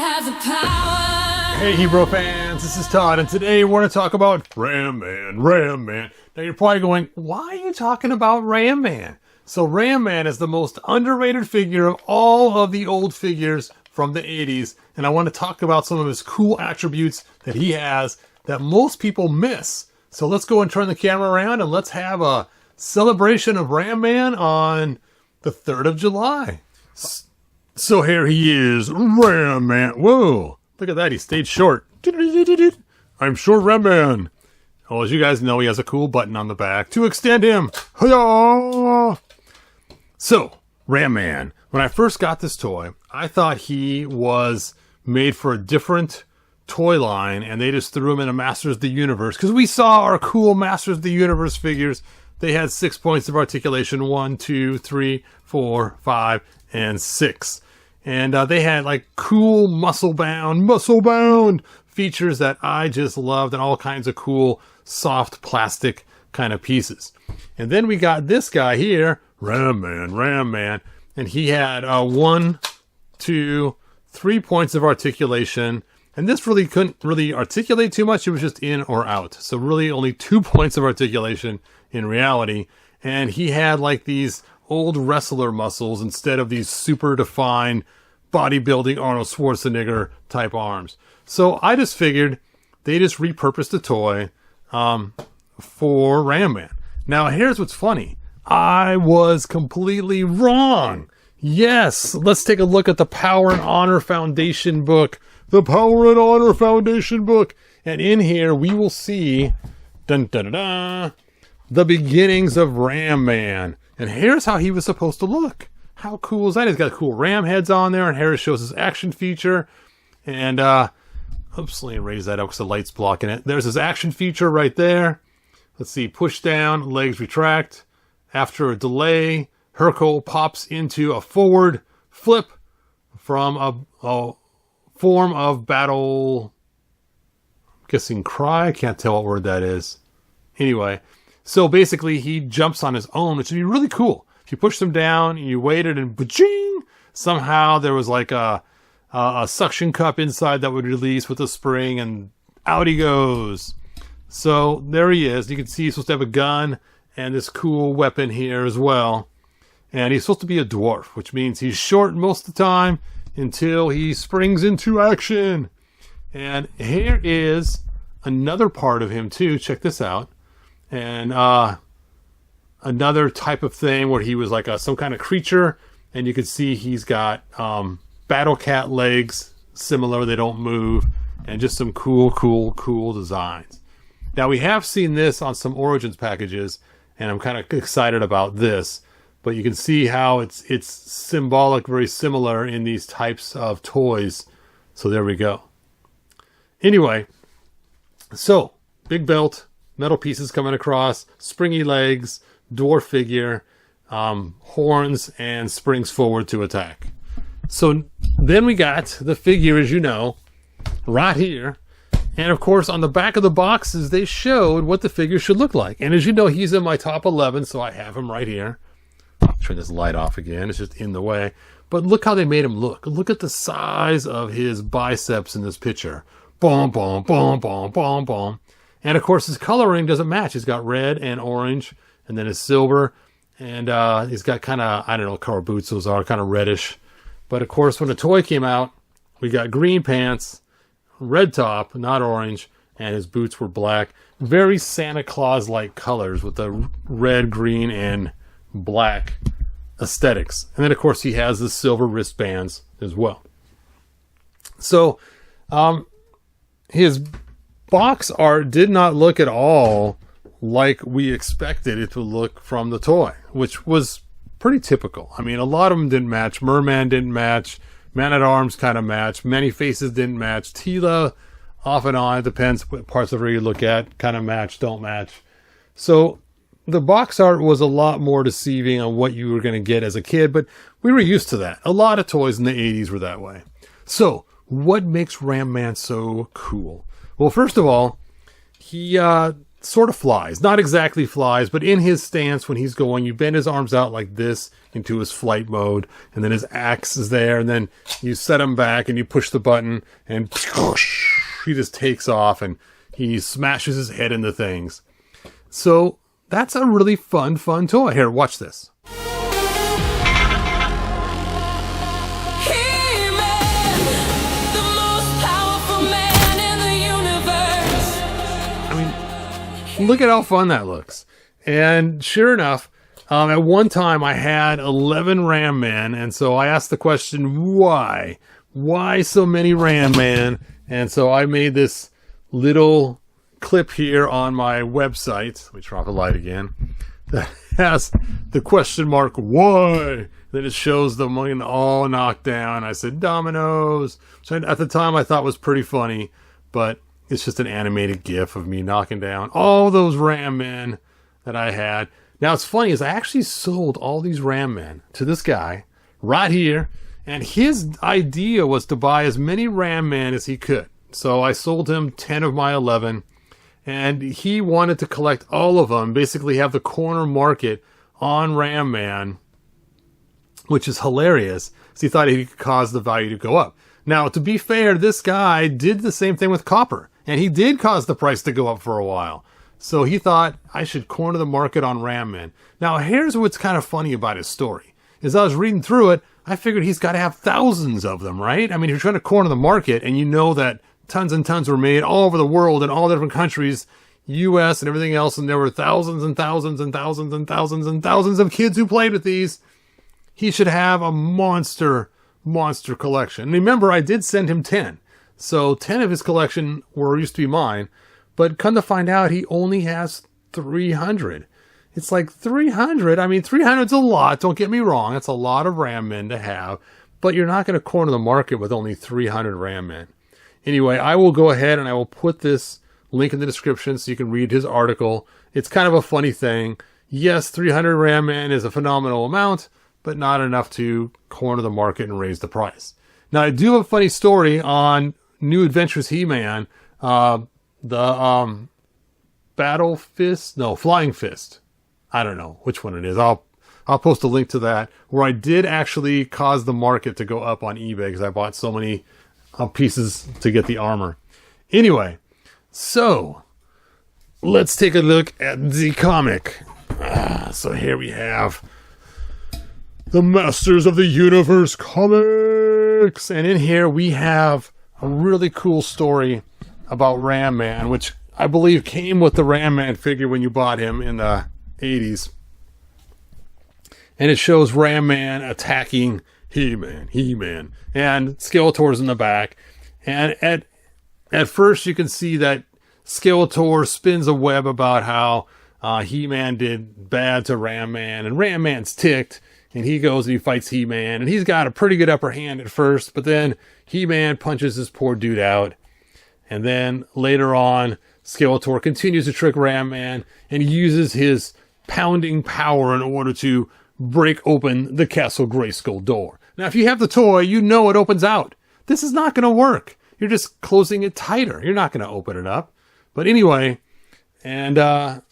have the power. Hey Hero fans, this is Todd, and today we're going to talk about Ram Man, Ram Man. Now you're probably going, why are you talking about Ram Man? So Ram Man is the most underrated figure of all of the old figures from the 80s, and I want to talk about some of his cool attributes that he has that most people miss. So let's go and turn the camera around and let's have a celebration of Ram Man on the 3rd of July. So here he is, Ram Man. Whoa, look at that, he stayed short. I'm short Ram Man. Oh, as you guys know, he has a cool button on the back to extend him. So, Ram Man. When I first got this toy, I thought he was made for a different toy line, and they just threw him in a Masters of the Universe. Because we saw our cool Masters of the Universe figures. They had 6 points of articulation, 1, 2, 3, 4, 5, and 6. And they had like cool muscle bound features that I just loved, and all kinds of cool soft plastic kind of pieces. And then we got this guy here, Ram Man, and he had 1, 2, 3 points of articulation. And this really couldn't really articulate too much. It was just in or out. So really only 2 points of articulation in reality. And he had like these old wrestler muscles instead of these super defined bodybuilding Arnold Schwarzenegger type arms. So I just figured they just repurposed the toy for Ram Man. Now here's what's funny. I was completely wrong. Yes, let's take a look at the Power and Honor Foundation book. The Power and Honor Foundation book. And in here we will see the beginnings of Ram Man. And here's how he was supposed to look. How cool is that? He's got cool ram heads on there, and here it shows his action feature. And oops, let me raise that up because the light's blocking it. There's his action feature right there. Let's see, push down, legs retract. After a delay, Hercule pops into a forward flip from a form of battle. I'm guessing cry. I can't tell what word that is. Anyway, so basically he jumps on his own, which would be really cool. If you push him down, you waited, and ba-ching! Somehow there was like a suction cup inside that would release with a spring, and out he goes. So there he is. You can see he's supposed to have a gun and this cool weapon here as well. And he's supposed to be a dwarf, which means he's short most of the time until he springs into action. And here is another part of him too. Check this out. And another type of thing where he was like some kind of creature, and you can see he's got battle cat legs, similar, they don't move, and just some cool designs. Now we have seen this on some Origins packages, and I'm kind of excited about this, but you can see how it's symbolic, very similar in these types of toys. So there we go. Anyway, so big belt, metal pieces coming across, springy legs, dwarf figure, horns, and springs forward to attack. So then we got the figure, as you know, right here. And of course, on the back of the boxes, they showed what the figure should look like. And as you know, he's in my top 11, so I have him right here. I'll turn this light off again. It's just in the way. But look how they made him look. Look at the size of his biceps in this picture. Boom, boom, boom, boom, boom, boom. And of course, his coloring doesn't match. He's got red and orange, and then his silver. And he's got kind of, I don't know what color boots those are, kind of reddish. But of course, when the toy came out, we got green pants, red top, not orange, and his boots were black. Very Santa Claus-like colors with the red, green, and black aesthetics. And then, of course, he has the silver wristbands as well. So, his box art did not look at all like we expected it to look from the toy, which was pretty typical. I mean, a lot of them didn't match. Merman didn't match. Man-at-Arms kind of matched. Many Faces didn't match. Tila, off and on. It depends what parts of her you look at. Kind of match, don't match. So the box art was a lot more deceiving on what you were going to get as a kid, but we were used to that. A lot of toys in the 80s were that way. So what makes Ram Man so cool? Well, first of all, he sort of flies. Not exactly flies, but in his stance when he's going, you bend his arms out like this into his flight mode, and then his axe is there, and then you set him back and you push the button, and he just takes off and he smashes his head into things. So that's a really fun toy. Here, watch this. Look at how fun that looks. And sure enough, at one time I had 11 Ram Men, and so I asked the question, why? Why so many Ram Men? And so I made this little clip here on my website. Let me drop a light again. That has the question mark, why? Then it shows them all knocked down. I said, dominoes. So at the time I thought was pretty funny, but it's just an animated GIF of me knocking down all those Ram Men that I had. Now, what's funny is I actually sold all these Ram Men to this guy right here. And his idea was to buy as many Ram Men as he could. So I sold him 10 of my 11. And he wanted to collect all of them, basically have the corner market on Ram Man, which is hilarious. So he thought he could cause the value to go up. Now, to be fair, this guy did the same thing with copper. And he did cause the price to go up for a while. So he thought, I should corner the market on Ram Men. Now, here's what's kind of funny about his story. As I was reading through it, I figured he's got to have thousands of them, right? I mean, you're trying to corner the market, and you know that tons and tons were made all over the world in all different countries, U.S. and everything else, and there were thousands and thousands and thousands and thousands and thousands of kids who played with these. He should have a monster collection. And remember, I did send him 10. So 10 of his collection used to be mine, but come to find out he only has 300. It's like 300. I mean, 300 is a lot. Don't get me wrong. It's a lot of Ram Men to have, but you're not going to corner the market with only 300 Ram Men. Anyway, I will go ahead and I will put this link in the description so you can read his article. It's kind of a funny thing. Yes, 300 Ram Men is a phenomenal amount, but not enough to corner the market and raise the price. Now, I do have a funny story on New Adventures He-Man, the Flying Fist. I don't know which one it is. I'll post a link to that, where I did actually cause the market to go up on eBay because I bought so many pieces to get the armor. Anyway, so let's take a look at the comic. So here we have the Masters of the Universe comics, and in here we have a really cool story about Ram Man, which I believe came with the Ram Man figure when you bought him in the 80s. And it shows Ram Man attacking He-Man, and Skeletor's in the back. And at first you can see that Skeletor spins a web about how He-Man did bad to Ram Man, and Ram Man's ticked. And he goes and he fights He-Man, and he's got a pretty good upper hand at first, but then He-Man punches this poor dude out. And then later on, Skeletor continues to trick Ram Man, and he uses his pounding power in order to break open the Castle Grayskull door. Now, if you have the toy, you know it opens out. This is not going to work. You're just closing it tighter. You're not going to open it up. But anyway, and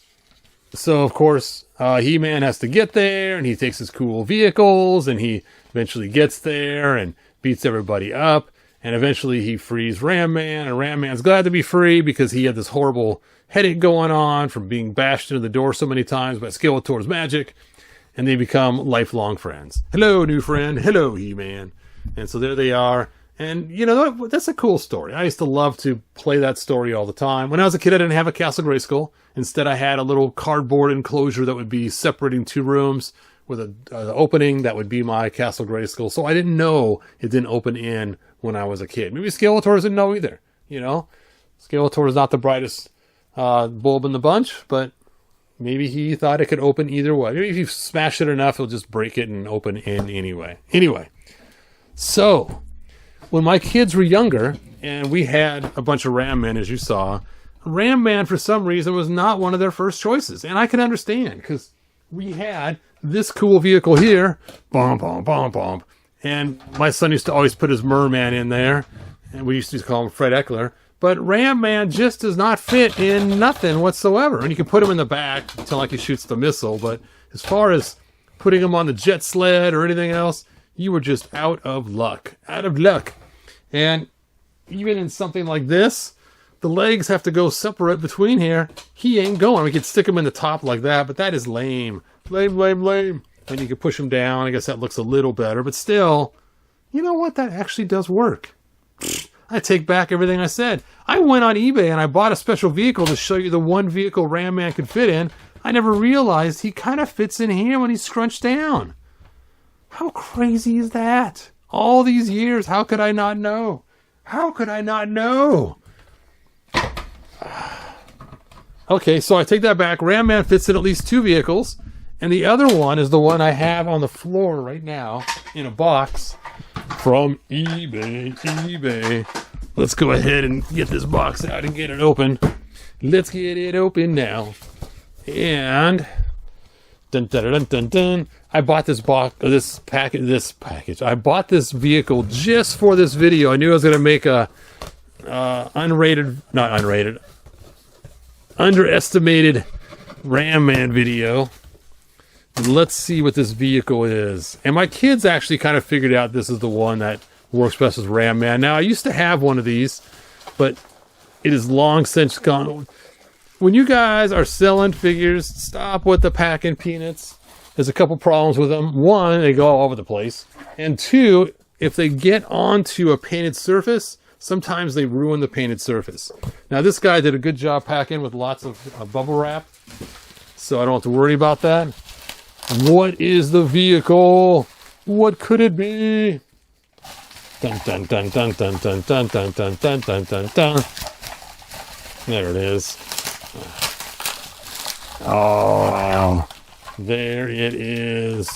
so, of course, He-Man has to get there, and he takes his cool vehicles, and he eventually gets there and beats everybody up, and eventually he frees Ram Man, and Ram Man's glad to be free because he had this horrible headache going on from being bashed into the door so many times by Skeletor's magic, and they become lifelong friends. Hello, new friend. Hello, He-Man. And so there they are. And, you know, that's a cool story. I used to love to play that story all the time. When I was a kid, I didn't have a Castle Grayskull. Instead, I had a little cardboard enclosure that would be separating two rooms with an opening that would be my Castle Grayskull. So I didn't know it didn't open in when I was a kid. Maybe Skeletor didn't know either, you know. Skeletor is not the brightest bulb in the bunch, but maybe he thought it could open either way. Maybe if you smash it enough, he'll just break it and open in anyway. Anyway, so when my kids were younger and we had a bunch of Ram Men, as you saw, Ram Man for some reason was not one of their first choices. And I can understand because we had this cool vehicle here, and my son used to always put his Merman in there, and we used to call him Fred Eckler. But Ram Man just does not fit in nothing whatsoever. And you can put him in the back until like he shoots the missile. But as far as putting him on the jet sled or anything else, you were just out of luck. Out of luck. And even in something like this, the legs have to go separate between here. He ain't going. We could stick him in the top like that, but that is lame. Lame, lame, lame. And you can push him down. I guess that looks a little better. But still, you know what? That actually does work. I take back everything I said. I went on eBay and I bought a special vehicle to show you the one vehicle Ram Man could fit in. I never realized he kind of fits in here when he's scrunched down. How crazy is that? All these years, how could I not know? How could I not know? Okay, so I take that back. Ram Man fits in at least 2 vehicles. And the other one is the one I have on the floor right now in a box from eBay. Let's go ahead and get this box out and get it open. Let's get it open now. And dun dun dun dun dun. I bought this package. I bought this vehicle just for this video. I knew I was going to make a underestimated Ram Man video. Let's see what this vehicle is. And my kids actually kind of figured out this is the one that works best with Ram Man. Now, I used to have one of these, but it is long since gone. When you guys are selling figures, stop with the packing peanuts. There's a couple problems with them. One, they go all over the place. And 2, if they get onto a painted surface, sometimes they ruin the painted surface. Now, this guy did a good job packing with lots of bubble wrap, so I don't have to worry about that. What is the vehicle? What could it be? Dun dun dun dun dun dun dun dun dun dun dun dun dun. There it is. Oh, there it is.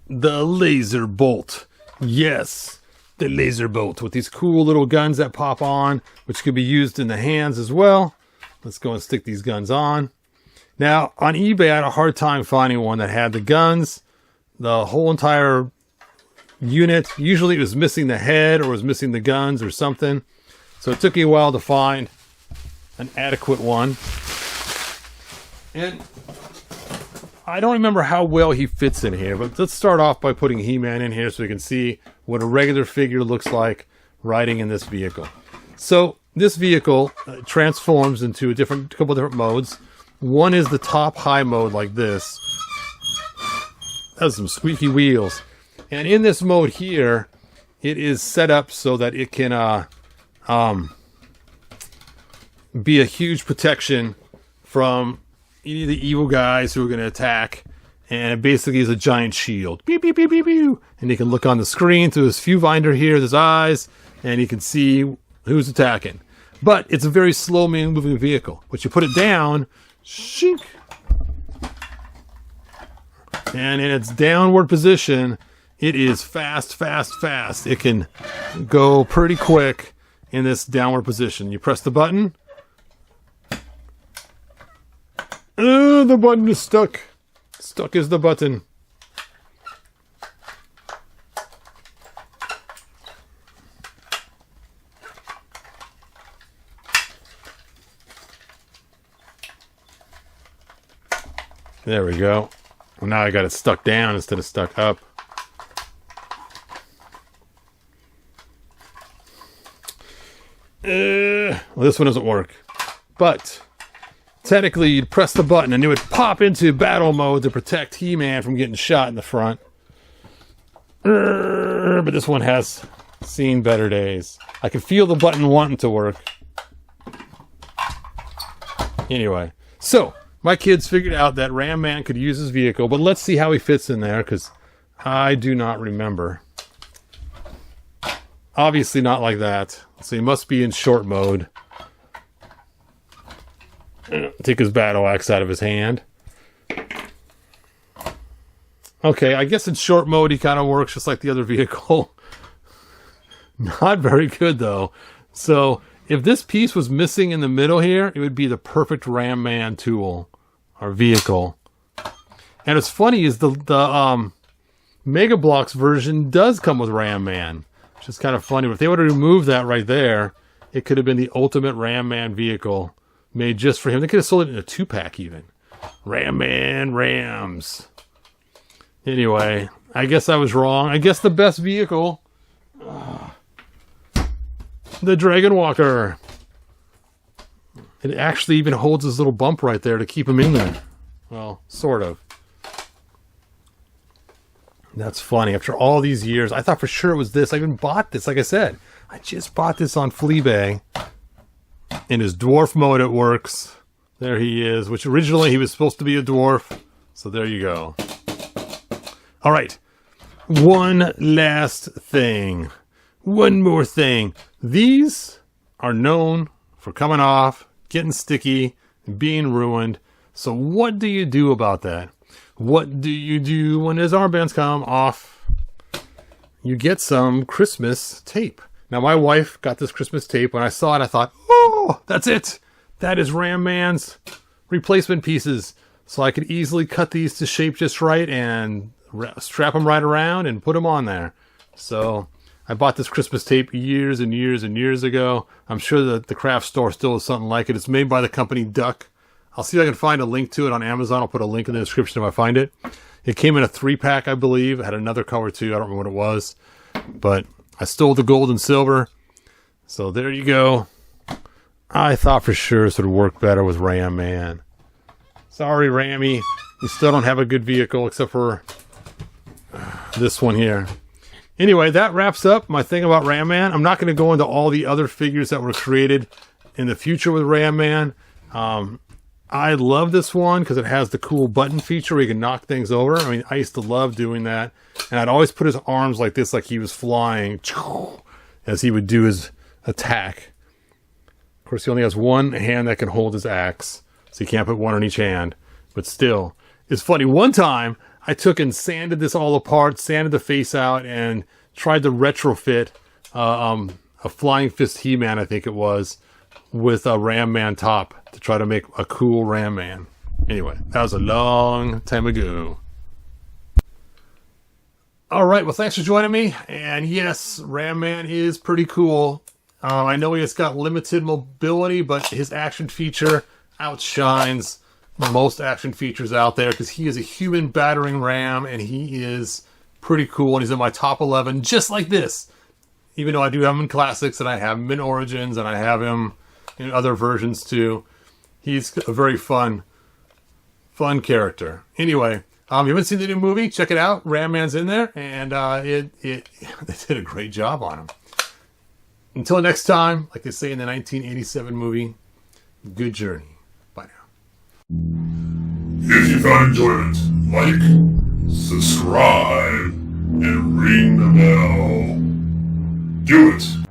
The laser bolt. Yes, the laser bolt with these cool little guns that pop on, which could be used in the hands as well. Let's go and stick these guns on. Now, on eBay, I had a hard time finding one that had the guns, the whole entire unit. Usually it was missing the head or was missing the guns or something. So it took me a while to find an adequate one. And I don't remember how well he fits in here, but let's start off by putting He-Man in here so we can see what a regular figure looks like riding in this vehicle. So this vehicle transforms into a couple different modes. One is the top high mode like this. Has some squeaky wheels. And in this mode here, it is set up so that it can be a huge protection from any of the evil guys who are going to attack. And it basically is a giant shield. Beep, beep, beep, beep, beep. And you can look on the screen through his viewfinder here, his eyes, and you can see who's attacking. But it's a very slow moving vehicle. But you put it down, shink. And in its downward position, it is fast, fast, fast. It can go pretty quick in this downward position. You press the button. The button is stuck. Stuck is the button. There we go. Well, now I got it stuck down instead of stuck up. Well, this one doesn't work. But technically, you'd press the button and it would pop into battle mode to protect He-Man from getting shot in the front. But this one has seen better days. I can feel the button wanting to work. Anyway, so my kids figured out that Ram Man could use his vehicle, but let's see how he fits in there, because I do not remember. Obviously not like that. So he must be in short mode. Take his battle axe out of his hand. Okay, I guess in short mode he kind of works just like the other vehicle. Not very good though. So if this piece was missing in the middle here, it would be the perfect Ram Man tool or vehicle. And what's funny is the Mega Bloks version does come with Ram Man, which is kind of funny. But if they were to remove that right there, it could have been the ultimate Ram Man vehicle made just for him. They could have sold it in a 2-pack even. Ram Man Rams. Anyway, I guess I was wrong. I guess the best vehicle, the Dragon Walker. It actually even holds his little bump right there to keep him in there. Well, sort of. That's funny. After all these years, I thought for sure it was this. I even bought this. Like I said, I just bought this on Fleabag. In his dwarf mode, it works. There he is, which originally he was supposed to be a dwarf. So there you go. All right. One last thing. One more thing. These are known for coming off, getting sticky, and being ruined. So what do you do about that? What do you do when his armbands come off? You get some Christmas tape. Now, my wife got this Christmas tape. When I saw it, I thought, oh, that's it. That is Ram Man's replacement pieces. So I could easily cut these to shape just right and strap them right around and put them on there. So I bought this Christmas tape years and years and years ago. I'm sure that the craft store still has something like it. It's made by the company Duck. I'll see if I can find a link to it on Amazon. I'll put a link in the description if I find it. It came in a 3-pack, I believe. It had another color too. I don't remember what it was. But I stole the gold and silver. So there you go. I thought for sure this would work better with Ram Man. Sorry, Rammy. You still don't have a good vehicle except for this one here. Anyway, that wraps up my thing about Ram Man. I'm not going to go into all the other figures that were created in the future with Ram Man. I love this one because it has the cool button feature where you can knock things over. I mean, I used to love doing that. And I'd always put his arms like this, like he was flying, as he would do his attack. Of course, he only has one hand that can hold his axe, so you can't put one on each hand. But still, it's funny. One time, I took and sanded this all apart, sanded the face out, and tried to retrofit a Flying Fist He-Man, I think it was, with a Ram Man top to try to make a cool Ram Man. Anyway, that was a long time ago. All right, well, thanks for joining me. And yes, Ram Man is pretty cool. I know he has got limited mobility, but his action feature outshines most action features out there because he is a human battering ram, and he is pretty cool. And he's in my top 11, just like this. Even though I do have him in classics, and I have him in Origins, and I have him in other versions too. He's a very fun character. Anyway, if you haven't seen the new movie, check it out. Ram Man's in there, and they did a great job on him. Until next time, like they say in the 1987 movie, good journey. Bye now. If you found enjoyment, like, subscribe, and ring the bell. Do it.